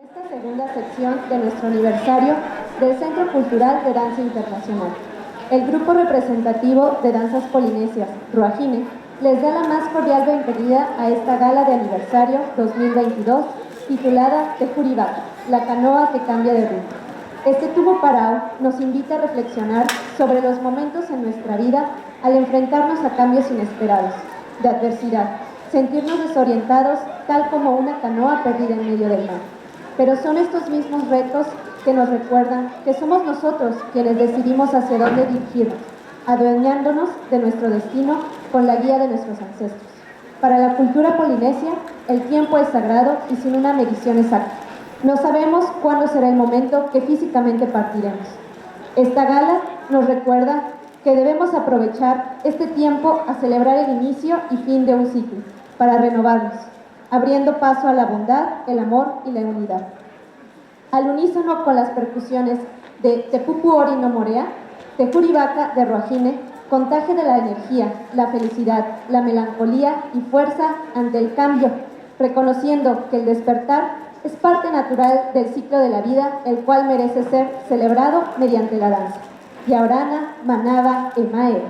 Esta segunda sección de nuestro aniversario del Centro Cultural de Danza Internacional. El grupo representativo de danzas polinesias, Ruahine, les da la más cordial bienvenida a esta gala de aniversario 2022 titulada de Hurivaka, la canoa que cambia de rumbo. Este tubo parado nos invita a reflexionar sobre los momentos en nuestra vida al enfrentarnos a cambios inesperados, de adversidad, sentirnos desorientados tal como una canoa perdida en medio del mar. Pero son estos mismos retos que nos recuerdan que somos nosotros quienes decidimos hacia dónde dirigirnos, adueñándonos de nuestro destino con la guía de nuestros ancestros. Para la cultura polinesia, el tiempo es sagrado y sin una medición exacta. No sabemos cuándo será el momento que físicamente partiremos. Esta gala nos recuerda que debemos aprovechar este tiempo a celebrar el inicio y fin de un ciclo, para renovarnos, abriendo paso a la bondad, el amor y la unidad. Al unísono con las percusiones de Tepupu Ori no Morea, de Hurivaka de Ruahine, contagia de la energía, la felicidad, la melancolía y fuerza ante el cambio, reconociendo que el despertar es parte natural del ciclo de la vida, el cual merece ser celebrado mediante la danza. Yaorana, Manaba, Emae.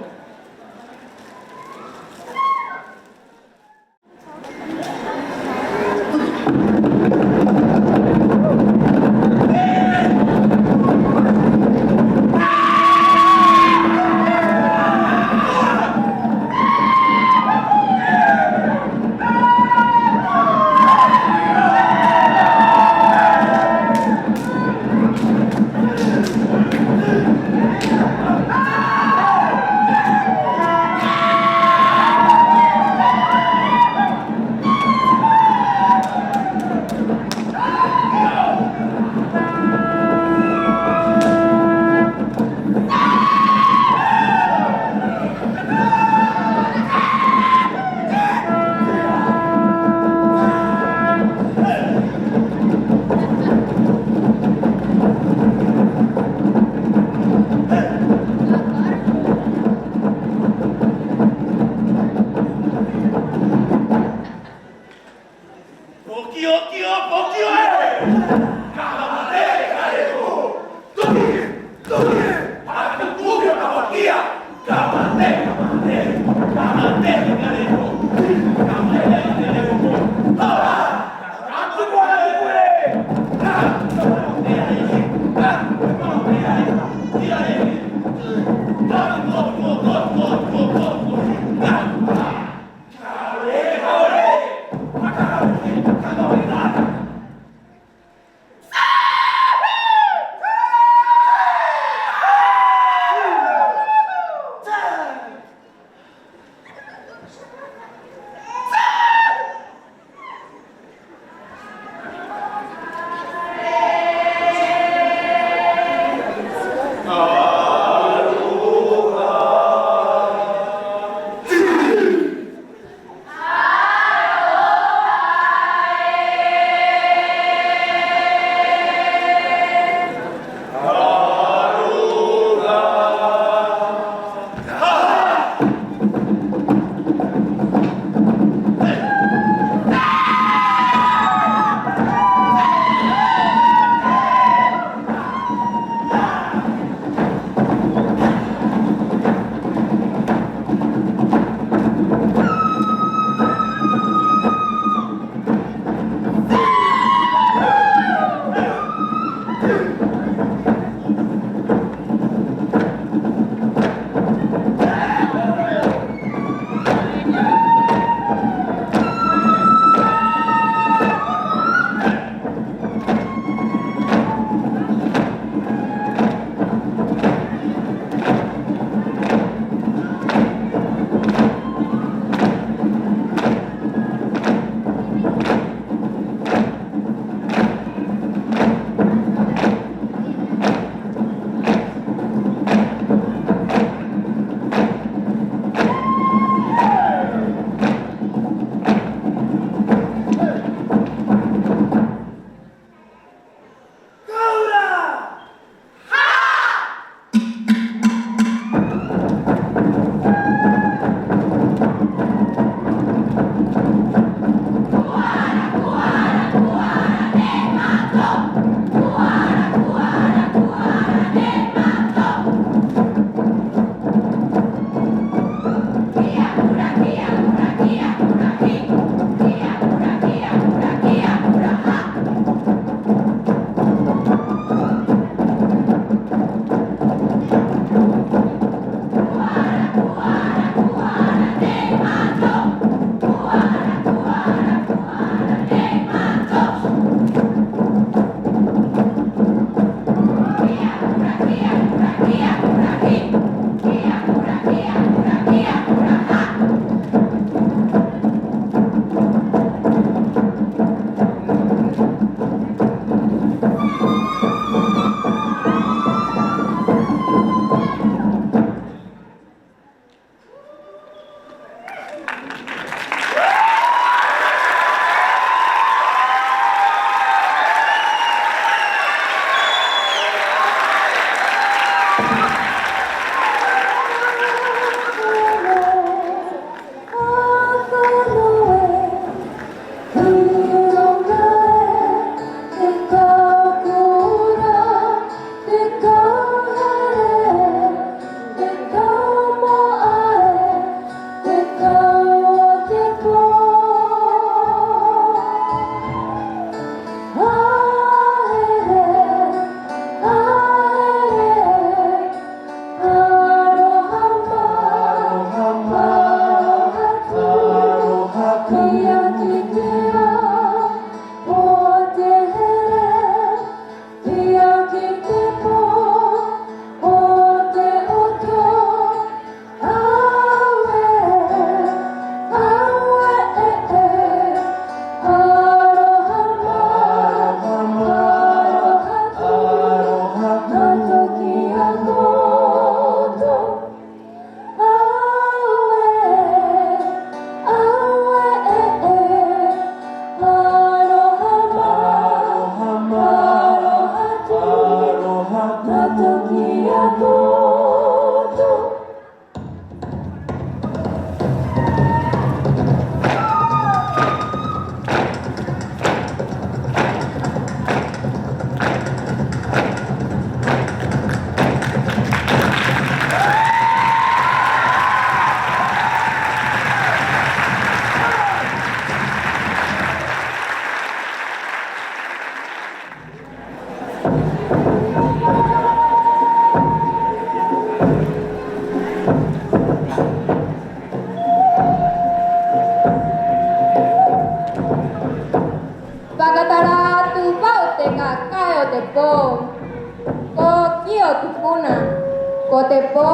Cotepo,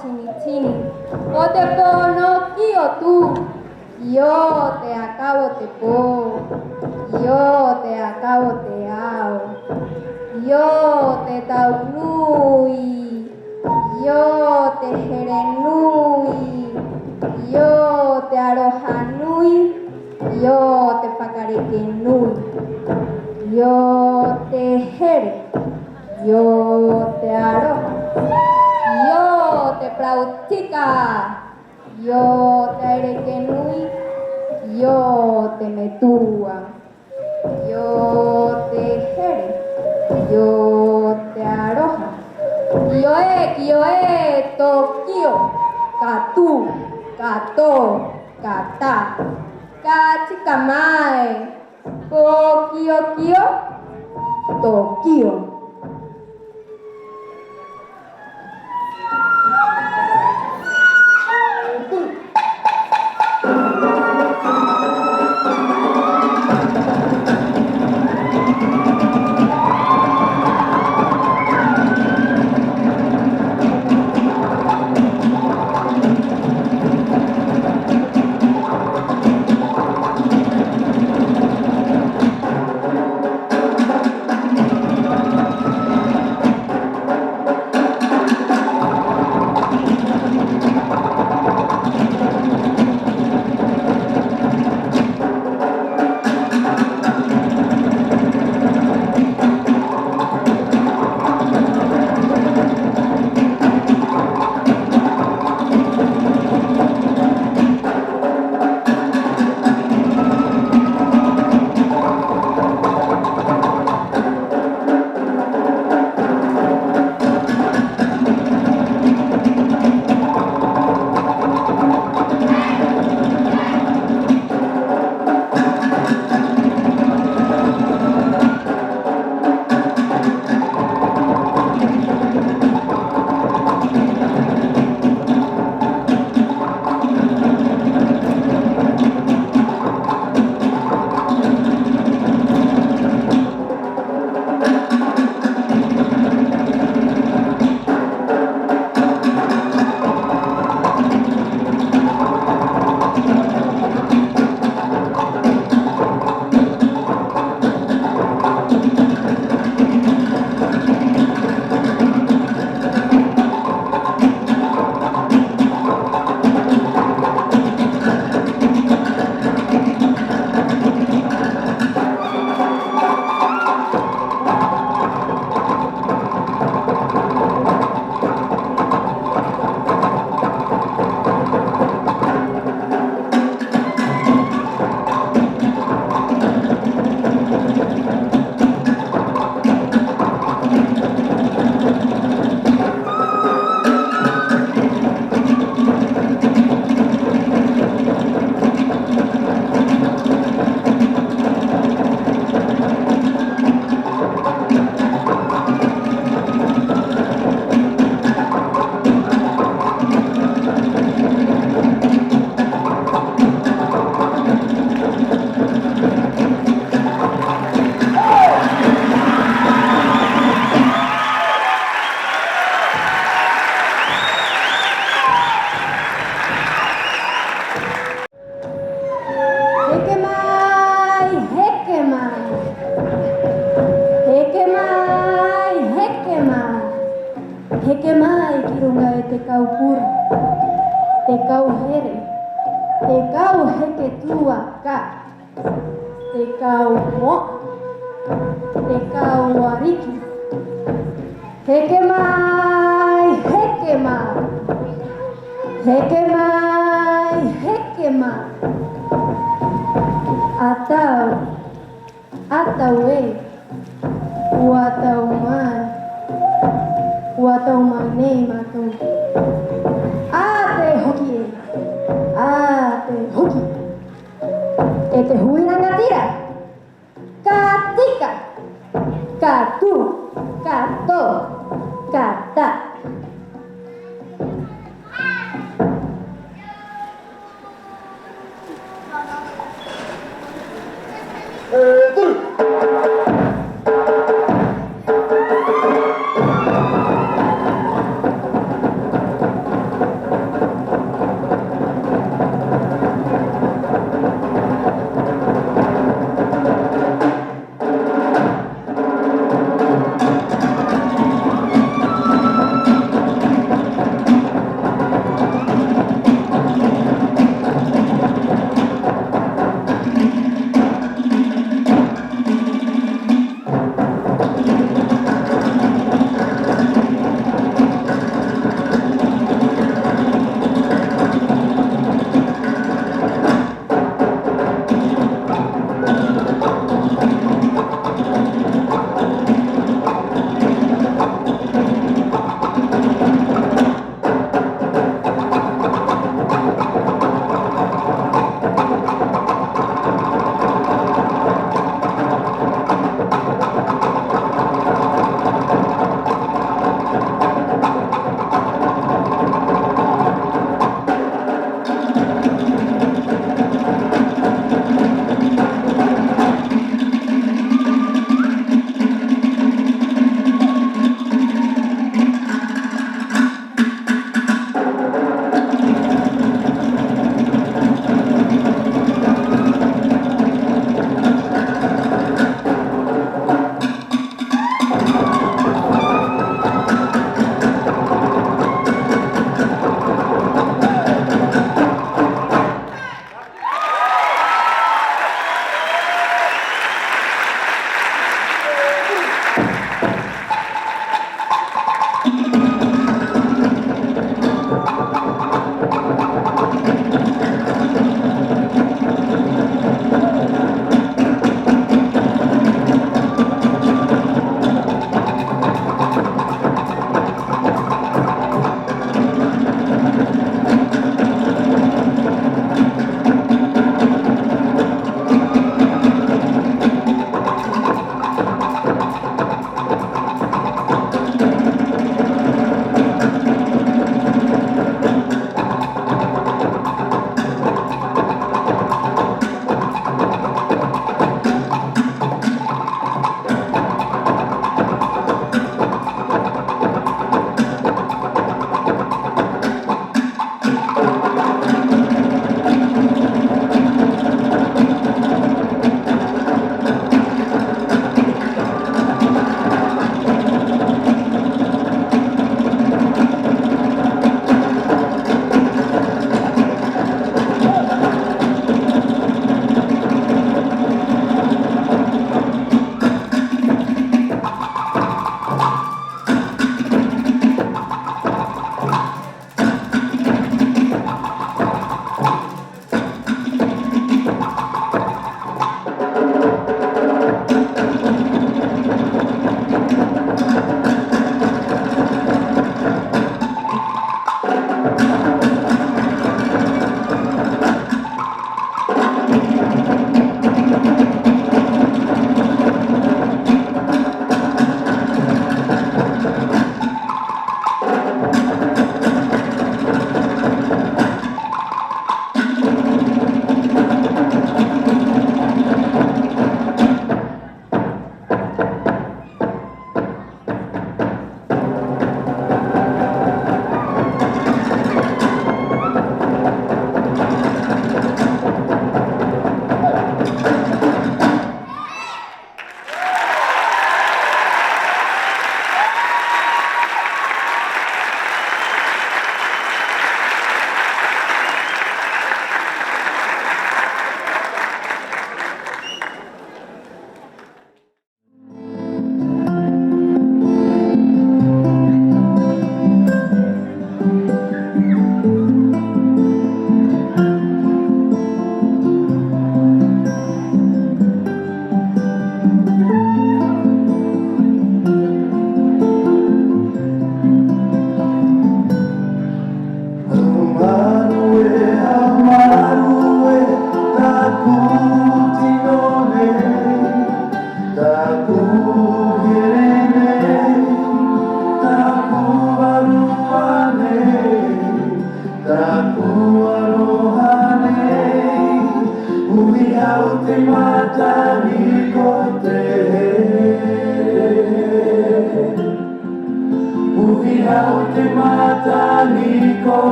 chini chini. Cotepo no kio tú. Yo te acabo tepo. Yo te acabo te ao. Yo te taunui. Yo te jerenui. Yo te arojanui. Yo te pacarequenui. Yo te jere. Yo te aroja. Yo te prautica. Yo te arequenui. Yo te metúa. Yo te jere. Yo te aroja. Kioe, Tokio, Katu, Kato, Kata, Kachikamae, Kio, Tokio.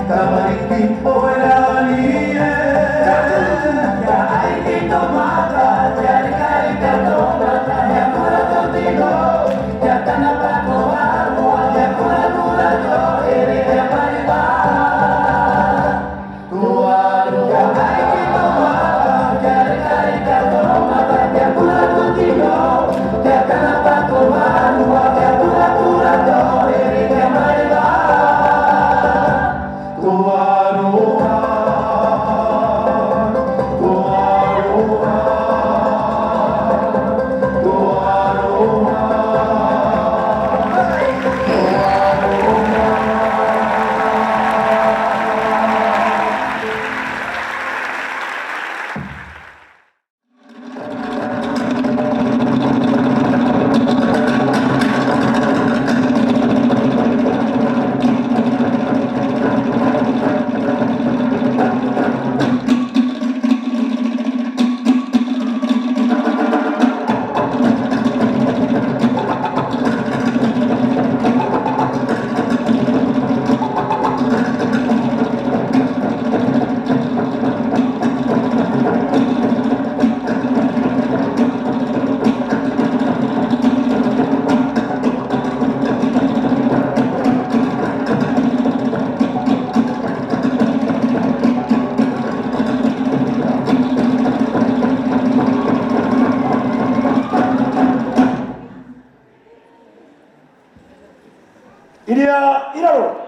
Tamariki, poerani, Iria Iraro.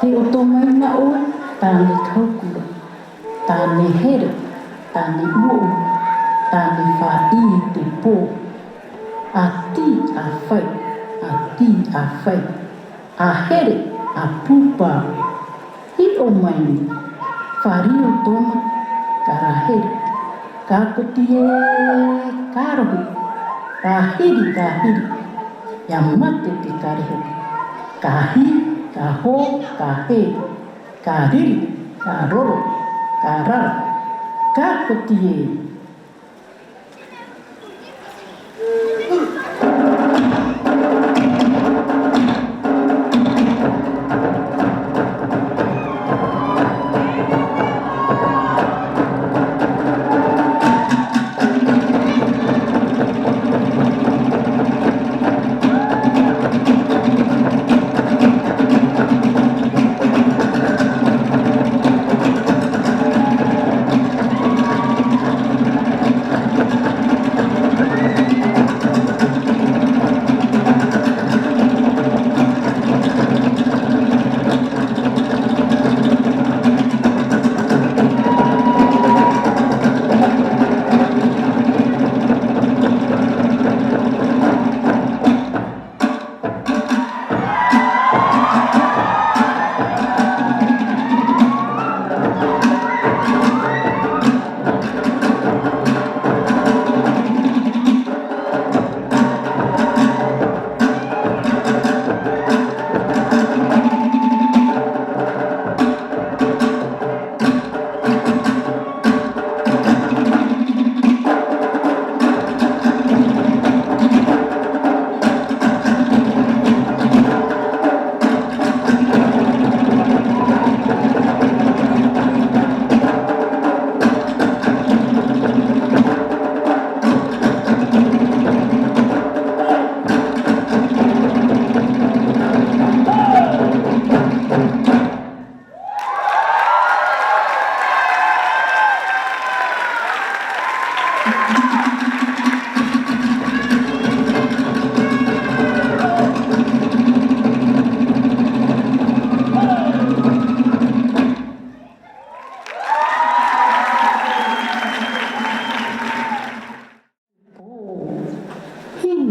He o tō mai na o, tāne kaukura, tāne here, tāne uo, tāne wha i te pō. A ti a whai, a ti a whai, a here, a pūpā. Hi o mai ni, whario tōma, kara here, ka koti e kārohi, ka hiri, ia mate te karehe, ka hi, ka ho, ka he, ka riri, ka roro, ka rara, ka koti e.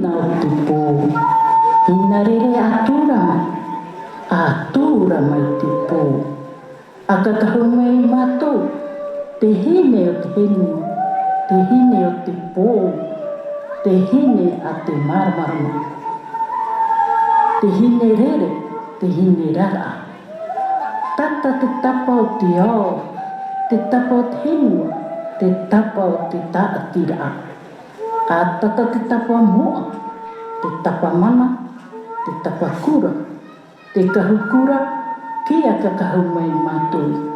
hina o te pō. Hina rere atura mai te pō. A kakahu mai mātou, te hine o te hene, te hine o te pō, te hine a te marmarama. Te hine rere, te hine rara. Tata te tapa o te ao, te tapa o te henua, te tapa o te taatira. A tata te tapa moa, te tapa mana, te tapa kura, te kahu kura, kia ka kahu mai mātoi.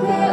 Te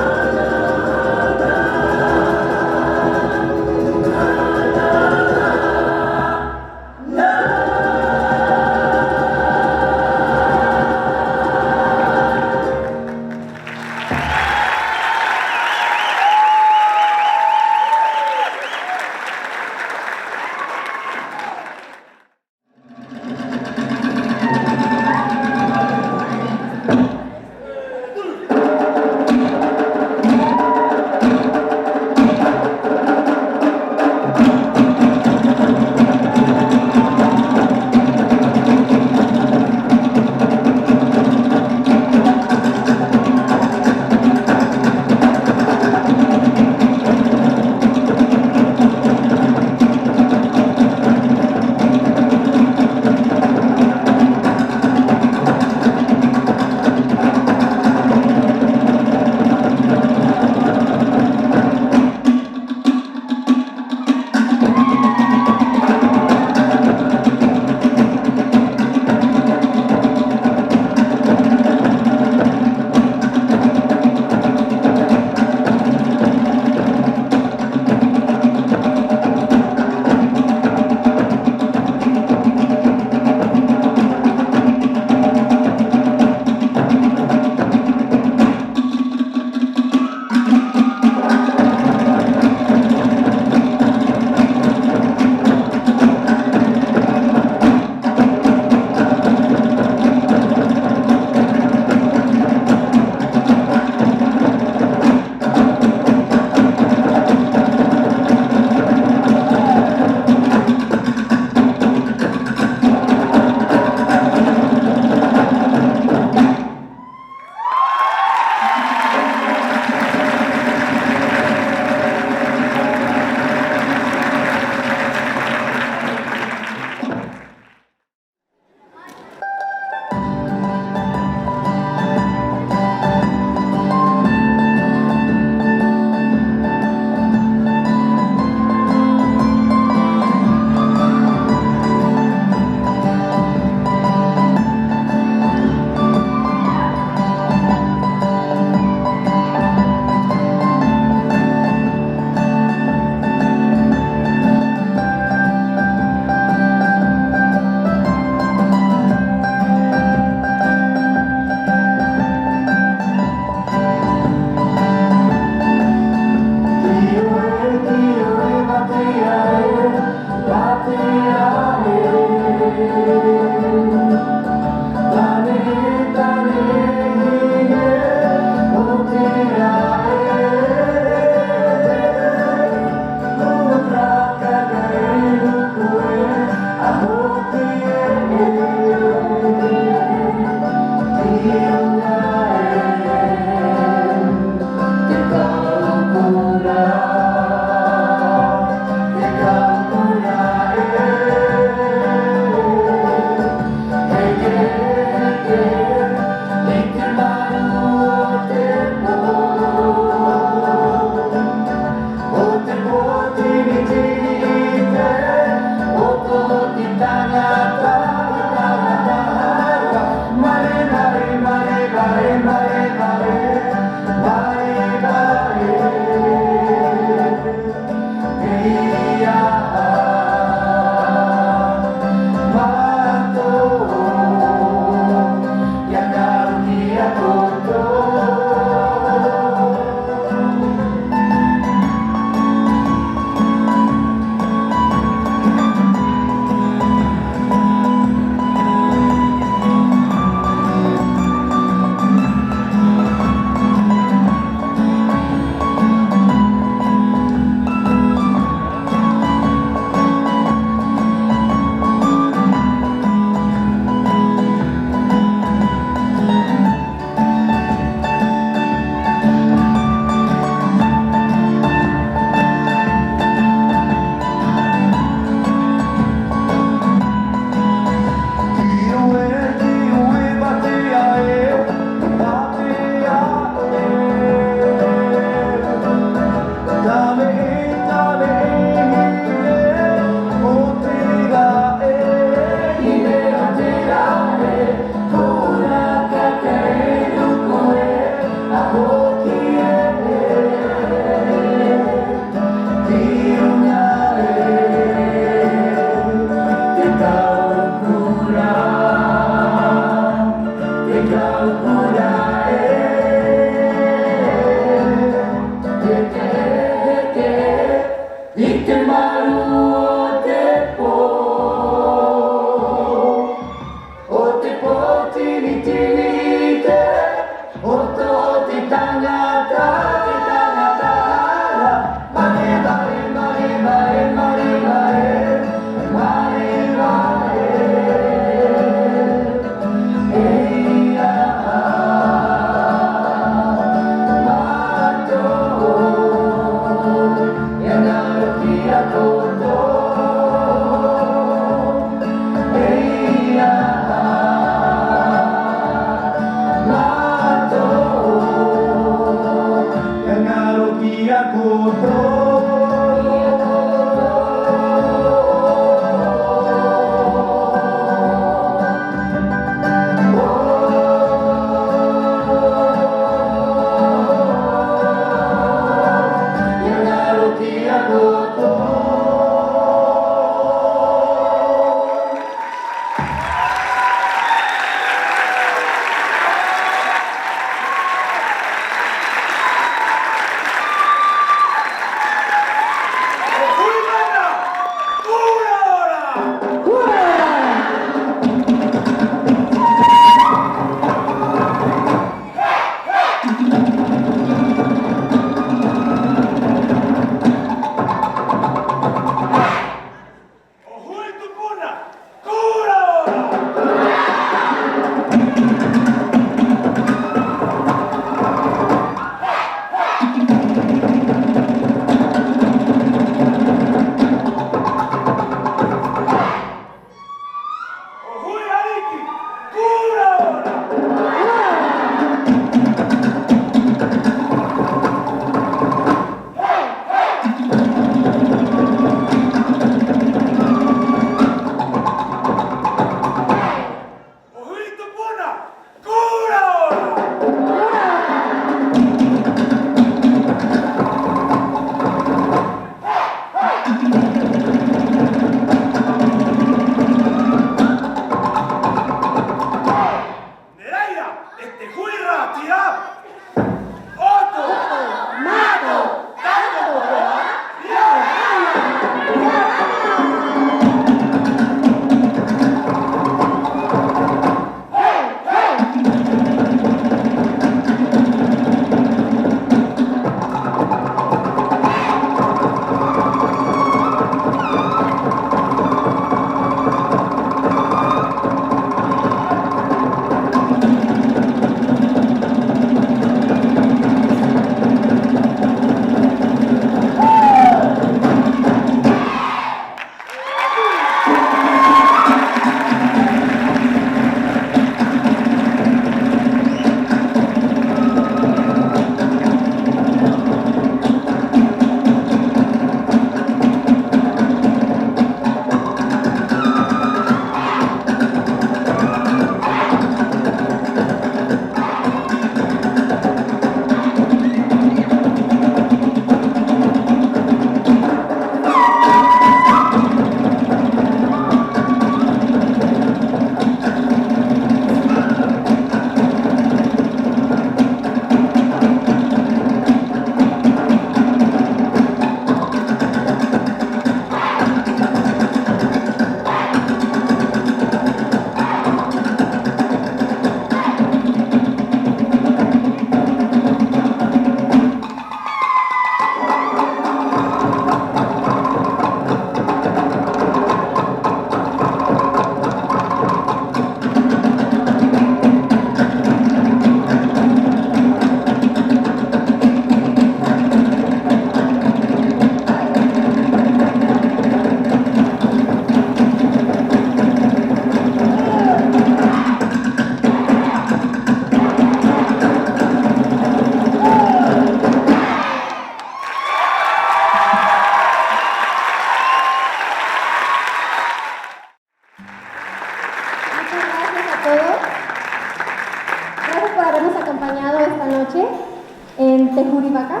de Hurivaka,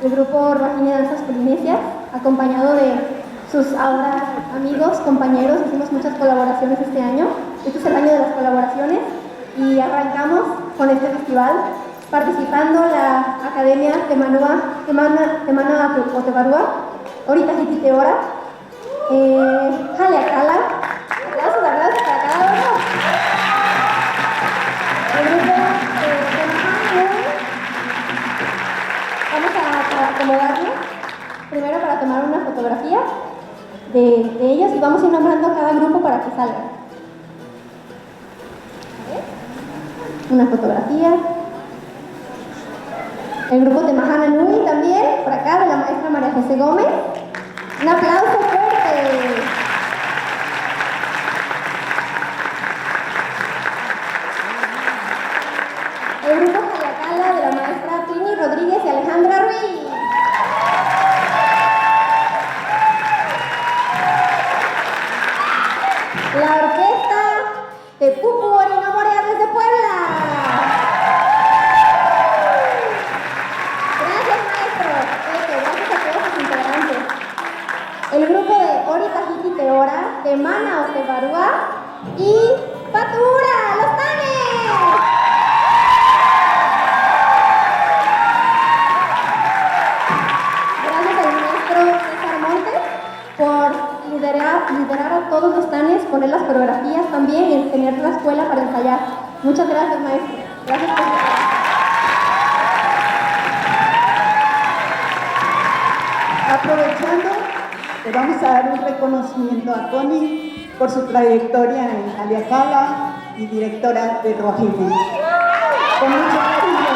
el grupo Ruahine Danzas Polinesias, acompañado de sus ahora amigos, compañeros. Hicimos muchas colaboraciones este año. Este es el año de las colaboraciones. y arrancamos con este festival participando la Academia TEMA VARUA, ahorita HEIVA, HALEAKALA, aplausos para cada uno. El grupo vamos a acomodarnos primero para tomar una fotografía de ellos y vamos a ir nombrando a cada grupo para que salgan. Una fotografía. El grupo de MAHANA también, por acá, de la maestra María José Gómez. Un aplauso fuerte. El grupo HALEAKALA de la maestra Trini Rodríguez y Alejandra Ruiz. La orquesta de Pupu Orino Morea desde Puebla. Gracias, maestro. Gracias a todos sus integrantes. El grupo de Ori Tahiti Teora, de Mana o de VARUA y Patura, los Tanes. Gracias al maestro César Montes por liderar a todos los tanes, poner las coreografías también y tener la escuela para ensayar. Muchas gracias, maestro. Gracias por su trabajo. Aprovechando, le vamos a dar un reconocimiento a Connie por su trayectoria en HALEAKALA y directora de Ruahine. Con mucho cariño.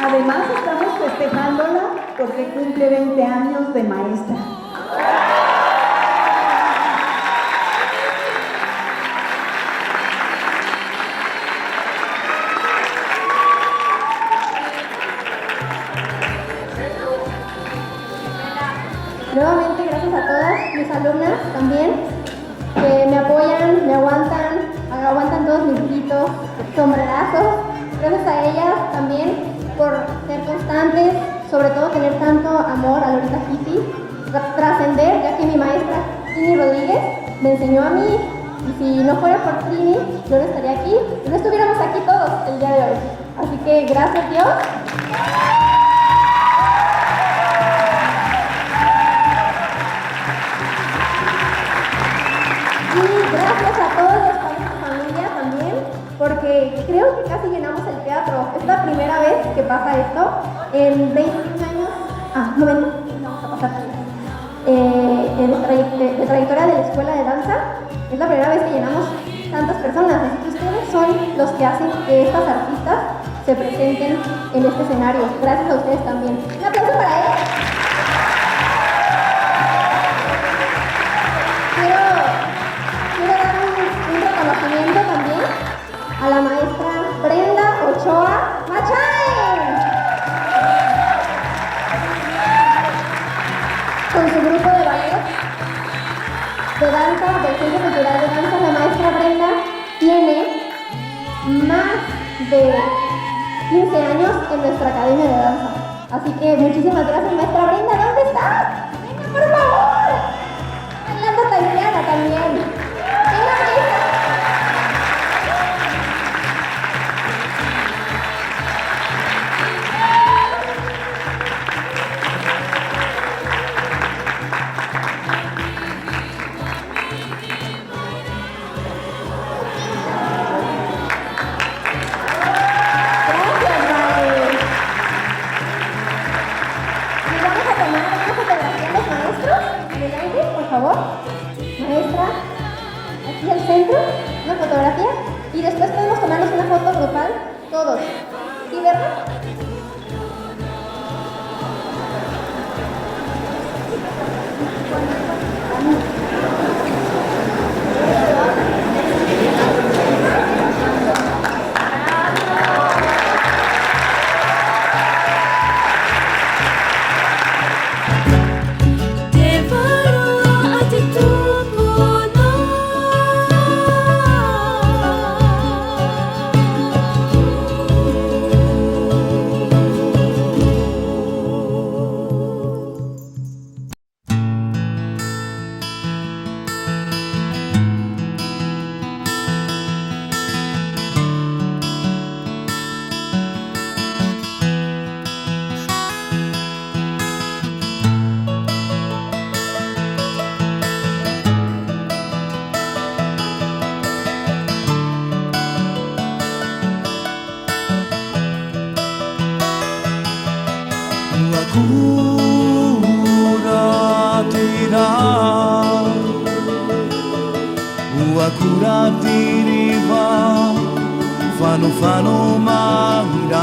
Además, estamos festejándola porque cumple 20 años de maestra. Nuevamente, gracias a todas mis alumnas también, que me apoyan, me aguantan todos mis gritos, sombrerazos. Gracias a ellas también por ser constantes, sobre todo tener tanto amor a Lorita Hippie, trascender, ya que mi maestra Trini Rodríguez me enseñó a mí, y si no fuera por Trini, yo no estaría aquí, y no estuviéramos aquí todos el día de hoy. Así que gracias, Dios. Y gracias a todos los padres de familia también, porque creo que casi llenamos el teatro. Es la primera vez que pasa esto en 21 años. No, vamos a pasar de trayectoria de la escuela de danza. Es la primera vez que llenamos tantas personas. Así que ustedes son los que hacen que estas artistas se presenten en este escenario. Gracias a ustedes también. Un aplauso para ellos. Quiero dar un reconocimiento también a la maestra Brenda Ochoa Machay, con su grupo de ballet de danza del Centro Cultural de Danza. La maestra Brenda tiene más de 15 años en nuestra academia de danza. Así que muchísimas gracias, maestra Brenda. ¿Dónde estás? Venga, por favor. Bailando taitiana también. Venga, maestra. Gracias, vale. ¿Nos vamos a tomar una fotografía los maestros? Adelante, por favor. Maestra, aquí al centro, una fotografía. Y después podemos tomarnos una foto grupal, todos. ¿Sí, verdad? Huratira Ua kuratiriva Fano fano mahira